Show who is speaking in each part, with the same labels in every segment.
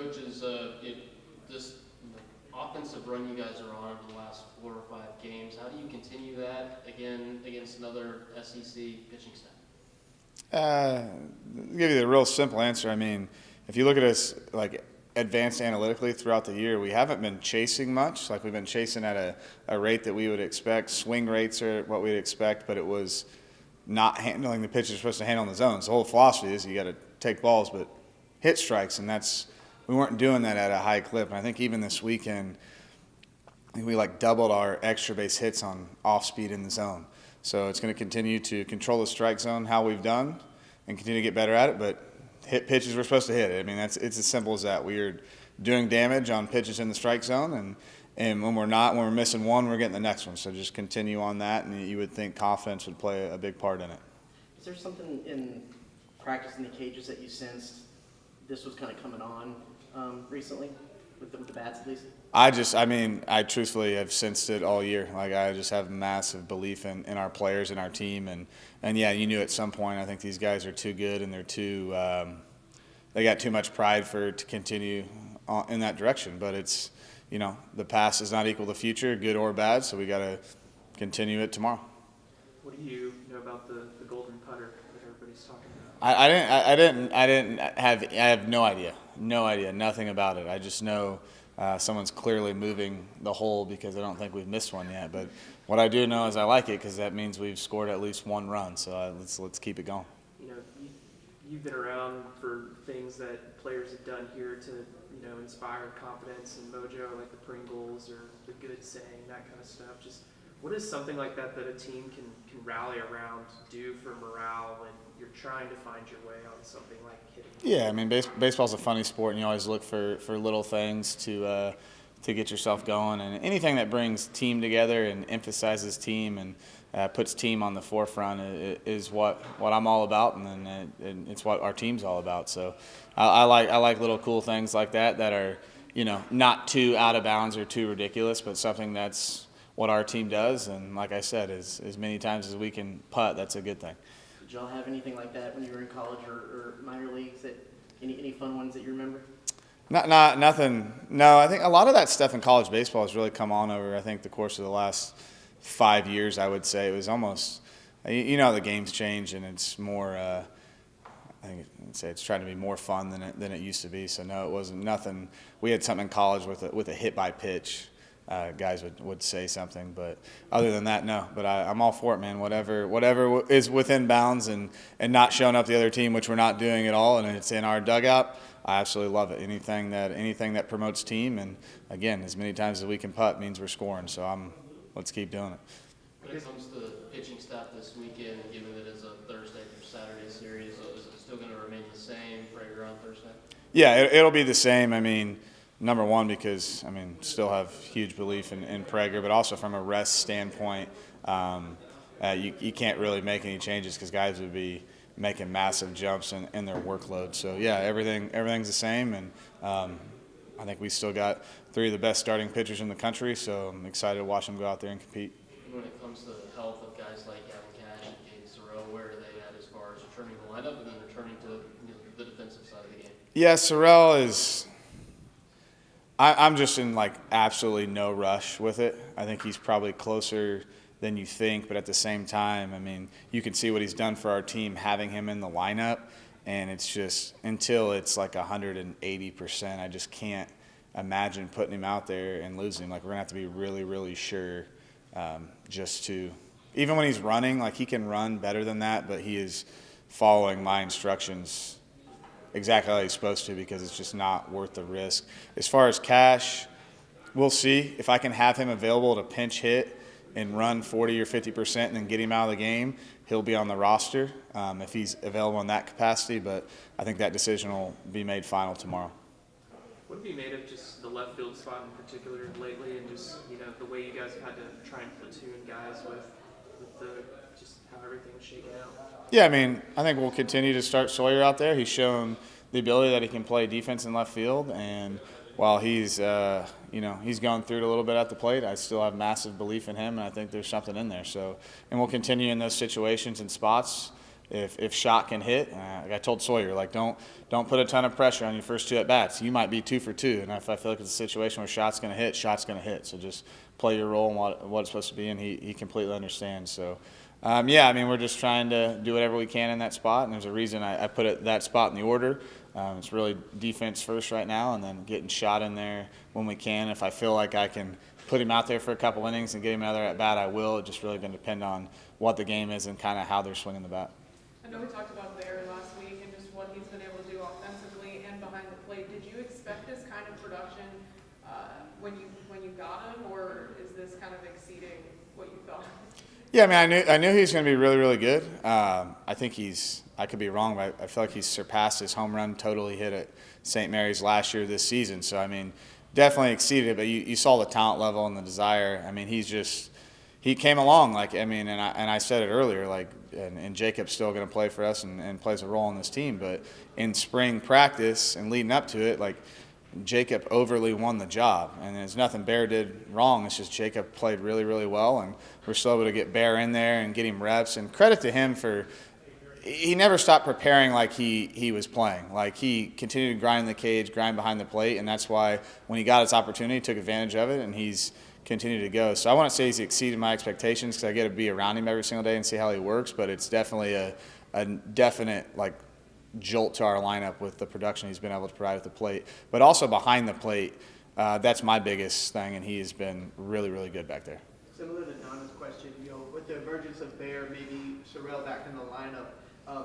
Speaker 1: Coach, is this offensive run you guys are on over the last 4 or 5 games, how do you continue that again against another SEC pitching staff?
Speaker 2: I'll give you the real simple answer. I mean, if you look at us like advanced analytically throughout the year, we haven't been chasing much. Like we've been chasing at a rate that we would expect. Swing rates are what we'd expect, but it was not handling the pitch you're supposed to handle in the zones. The whole philosophy is you got to take balls, but hit strikes, and we weren't doing that at a high clip. And I think even this weekend, we like doubled our extra base hits on off speed in the zone. So it's going to continue to control the strike zone how we've done and continue to get better at it, but hit pitches we're supposed to hit. I mean, it's as simple as that. We're doing damage on pitches in the strike zone, and when we're missing one, we're getting the next one. So just continue on that, and you would think confidence would play a big part in it.
Speaker 3: Is there something in practice in the cages that you sensed this was kind of coming on recently with the bats at least?
Speaker 2: I truthfully have sensed it all year. Like I just have massive belief in our players and our team, and yeah, you knew at some point. I think these guys are too good, and they're too. They got too much pride to continue in that direction. But it's, the past does not equal the future, good or bad. So we got to continue it tomorrow.
Speaker 4: What do you know about the golden putter that everybody's talking about?
Speaker 2: I have no idea, nothing about it. I just know. Someone's clearly moving the hole because I don't think we've missed one yet. But what I do know is I like it because that means we've scored at least one run. So let's keep it going.
Speaker 4: You've been around for things that players have done here to inspire confidence and mojo, like the Pringles or the good saying, that kind of stuff. Just what is something like that a team can rally around, do for morale when you're trying to find your way on something like hitting?
Speaker 2: Yeah, I mean, baseball's a funny sport, and you always look for little things to get yourself going. And anything that brings team together and emphasizes team and puts team on the forefront is what I'm all about, and it's what our team's all about. So I like little cool things like that are not too out of bounds or too ridiculous, but something that's what our team does. And like I said, as many times as we can putt, that's a good thing.
Speaker 3: Did y'all have anything like that when you were in college or minor leagues? Any fun ones that you remember?
Speaker 2: Nothing. No, I think a lot of that stuff in college baseball has really come on over, I think, the course of the last 5 years, I would say. It was almost, the game's changed, and it's more, I think I'd say it's trying to be more fun than it used to be. So, no, it wasn't nothing. We had something in college with a hit by pitch. Guys would say something, but other than that, no. But I'm all for it, man. Whatever is within bounds and not showing up the other team, which we're not doing at all, and it's in our dugout. I absolutely love it. Anything that promotes team, and again, as many times as we can putt means we're scoring. So let's keep doing it.
Speaker 1: When it comes to the pitching staff this weekend, given that it's a Thursday through Saturday series, is it still going to remain the same for on Thursday?
Speaker 2: Yeah, it'll be the same. I mean. Number one, because, still have huge belief in Prager, but also from a rest standpoint, you can't really make any changes because guys would be making massive jumps in their workload. So, yeah, everything's the same, and I think we still got 3 of the best starting pitchers in the country, so I'm excited to watch them go out there and compete.
Speaker 1: When it comes to the health of guys like Gavin Cash and Gabe Sorrell, where are they at as far as returning to the lineup and then returning to the defensive side of the game?
Speaker 2: Yeah, Sorrell is – I'm just in, absolutely no rush with it. I think he's probably closer than you think, but at the same time, you can see what he's done for our team having him in the lineup, and it's just until it's 180%, I just can't imagine putting him out there and losing him. We're going to have to be really, really sure just to – even when he's running, he can run better than that, but he is following my instructions exactly how he's supposed to because it's just not worth the risk. As far as Cash, we'll see. If I can have him available to pinch hit and run 40 or 50% and then get him out of the game, he'll be on the roster if he's available in that capacity. But I think that decision will be made final tomorrow.
Speaker 4: What have you made of just the left field spot in particular lately and just, the way you guys have had to try and platoon guys with just how everything's shaking out?
Speaker 2: Yeah, I think we'll continue to start Sawyer out there. He's shown the ability that he can play defense in left field, and while he's gone through it a little bit at the plate, I still have massive belief in him, and I think there's something in there. So, and we'll continue in those situations and spots if shot can hit, like I told Sawyer, like don't put a ton of pressure on your first 2 at bats. You might be 2 for 2, and if I feel like it's a situation where shot's going to hit, shot's going to hit. So just play your role and what it's supposed to be, and he completely understands. So. Yeah, I mean, we're just trying to do whatever we can in that spot, and there's a reason I put it that spot in the order. It's really defense first right now, and then getting shot in there when we can. If I feel like I can put him out there for a couple innings and get him another at bat, I will. It's just really going to depend on what the game is and kind of how they're swinging the bat.
Speaker 5: I know we talked about Bear last week and just what he's been able to do offensively and behind the plate. Did you expect this kind of production when you got him, or is this kind of exceeding what you thought?
Speaker 2: Yeah, I mean, I knew he was going to be really, really good. I think I could be wrong, but I feel like he's surpassed his home run total he hit at St. Mary's last year this season. So, I mean, definitely exceeded it, but you saw the talent level and the desire. I mean, he came along, like, I mean, and I said it earlier, like, and Jacob's still going to play for us and plays a role in this team, but in spring practice and leading up to it, like, Jacob overly won the job, and there's nothing Bear did wrong. It's just Jacob played really, really well, and we're still able to get Bear in there and get him reps. And credit to him for he never stopped preparing like he was playing. Like he continued to grind in the cage, grind behind the plate, and that's why when he got his opportunity, he took advantage of it, and he's continued to go. So I want to say he's exceeded my expectations because I get to be around him every single day and see how he works. But it's definitely a definite like jolt to our lineup with the production he's been able to provide at the plate, but also behind the plate. That's my biggest thing, and he has been really, really good back there.
Speaker 6: Similar to Donna's question, with the emergence of Bear, maybe Sorrell back in the lineup,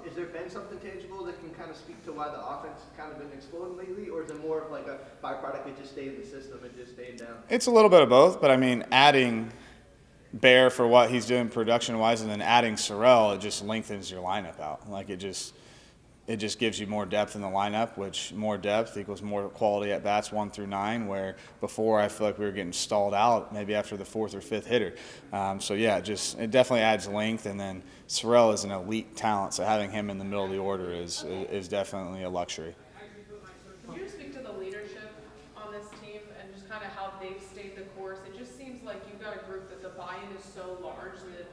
Speaker 6: has there been something tangible that can kind of speak to why the offense has kind of been exploding lately, or is it more of like a byproduct of just staying in the system and just staying down?
Speaker 2: It's a little bit of both, but I mean, adding Bear for what he's doing production-wise and then adding Sorrell, it just lengthens your lineup out. Like it just gives you more depth in the lineup, which more depth equals more quality at bats 1 through 9, where before I feel like we were getting stalled out maybe after the 4th or 5th hitter. So yeah, it definitely adds length, and then Sorrell is an elite talent, so having him in the middle of the order is definitely a luxury.
Speaker 5: Could you speak to the leadership on this team and just kind of how they've stayed the course? It just seems like you've got a group that the buy-in is so large that,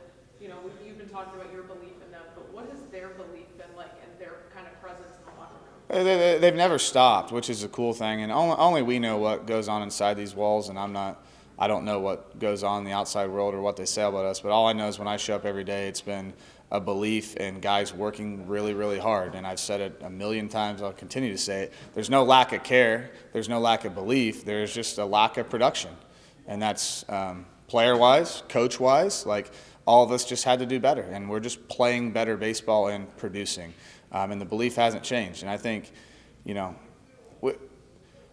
Speaker 5: you've been talking about your belief in them, but what has their belief been like and their kind of presence in the locker room?
Speaker 2: They've never stopped, which is a cool thing, and only we know what goes on inside these walls, and I don't know what goes on in the outside world or what they say about us, but all I know is when I show up every day, it's been a belief in guys working really, really hard, and I've said it a million times, I'll continue to say it. There's no lack of care, there's no lack of belief, there's just a lack of production, and that's player-wise, coach-wise, like all of us just had to do better, and we're just playing better baseball and producing, and the belief hasn't changed. And I think, we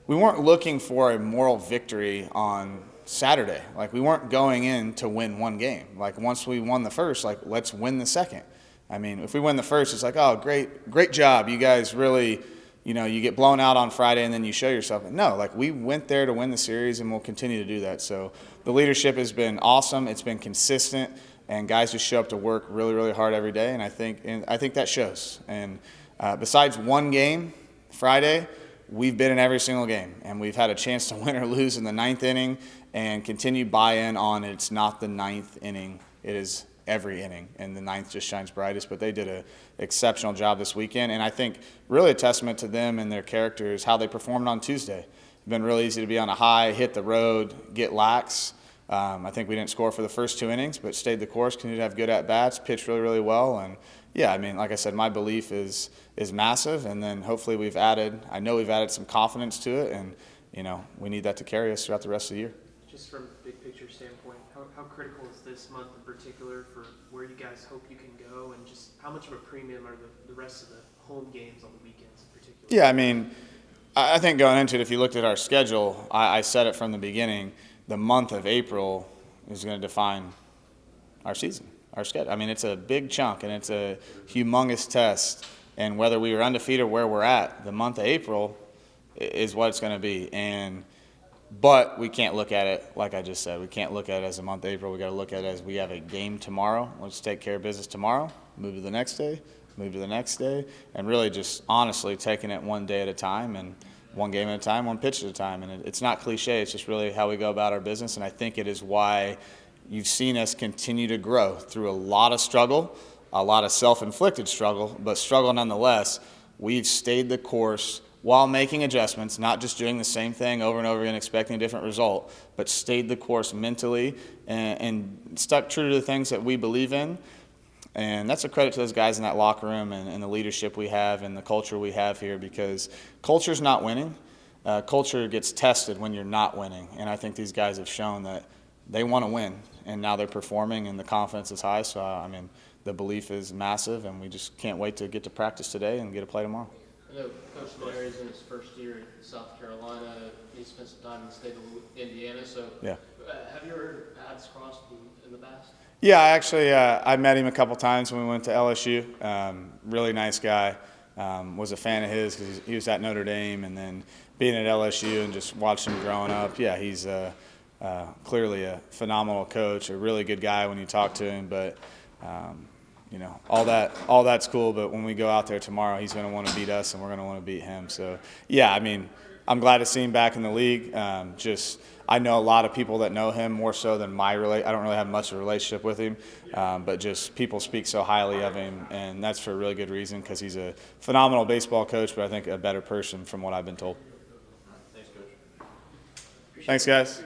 Speaker 2: weren't looking for a moral victory on Saturday. Like we weren't going in to win one game. Like once we won the first, like let's win the second. I mean, if we win the first, it's like, oh, great job, you guys really. You get blown out on Friday and then you show yourself. No, like we went there to win the series and we'll continue to do that. So the leadership has been awesome. It's been consistent, and guys just show up to work really, really hard every day. And I think that shows. And besides one game, Friday, we've been in every single game, and we've had a chance to win or lose in the 9th inning and continue buy-in on it's not the 9th inning. It is every inning, and the 9th just shines brightest. But they did an exceptional job this weekend, and I think really a testament to them and their character is how they performed on Tuesday. It's been really easy to be on a high, hit the road, get lax. I think we didn't score for the first 2 innings, but stayed the course, continued to have good at-bats, pitched really, really well. And, yeah, I mean, like I said, my belief is massive, and then hopefully we've added some confidence to it, and, we need that to carry us throughout the rest of the year.
Speaker 4: Just from a big picture standpoint, how critical is this month in particular for where you guys hope you can go, and just how much of a premium are the rest of the home games on the weekends in particular?
Speaker 2: Yeah, I mean, I think going into it, if you looked at our schedule, I said it from the beginning, the month of April is going to define our season, our schedule. I mean, it's a big chunk, and it's a humongous test, and whether we are undefeated or where we're at, the month of April is what it's going to be. But we can't look at it, like I just said, we can't look at it as a month of April. We got to look at it as we have a game tomorrow. Let's take care of business tomorrow, move to the next day, and really just honestly taking it one day at a time, and one game at a time, one pitch at a time. And it's not cliche. It's just really how we go about our business, and I think it is why you've seen us continue to grow through a lot of struggle, a lot of self-inflicted struggle, but struggle nonetheless. We've stayed the course while making adjustments, not just doing the same thing over and over again, expecting a different result, but stayed the course mentally and stuck true to the things that we believe in. And that's a credit to those guys in that locker room and the leadership we have and the culture we have here, because culture's not winning. Culture gets tested when you're not winning. And I think these guys have shown that they want to win, and now they're performing and the confidence is high. So, I mean, the belief is massive, and we just can't wait to get to practice today and get to play tomorrow.
Speaker 1: I know Coach Mary's in his first year in South Carolina. He spent some time in the state of Indiana. So,
Speaker 2: Yeah.
Speaker 1: Have you ever paths crossed in the past?
Speaker 2: Yeah, I met him a couple times when we went to LSU. Really nice guy. Was a fan of his because he was at Notre Dame, and then being at LSU and just watching him growing up. Yeah, he's clearly a phenomenal coach, a really good guy when you talk to him. But you know, all that's cool. But when we go out there tomorrow, he's going to want to beat us, and we're going to want to beat him. So yeah, I mean, I'm glad to see him back in the league. I know a lot of people that know him more so than I don't really have much of a relationship with him, but just people speak so highly of him, and that's for a really good reason, because he's a phenomenal baseball coach, but I think a better person from what I've been told.
Speaker 1: Thanks, Coach.
Speaker 2: Thanks, guys.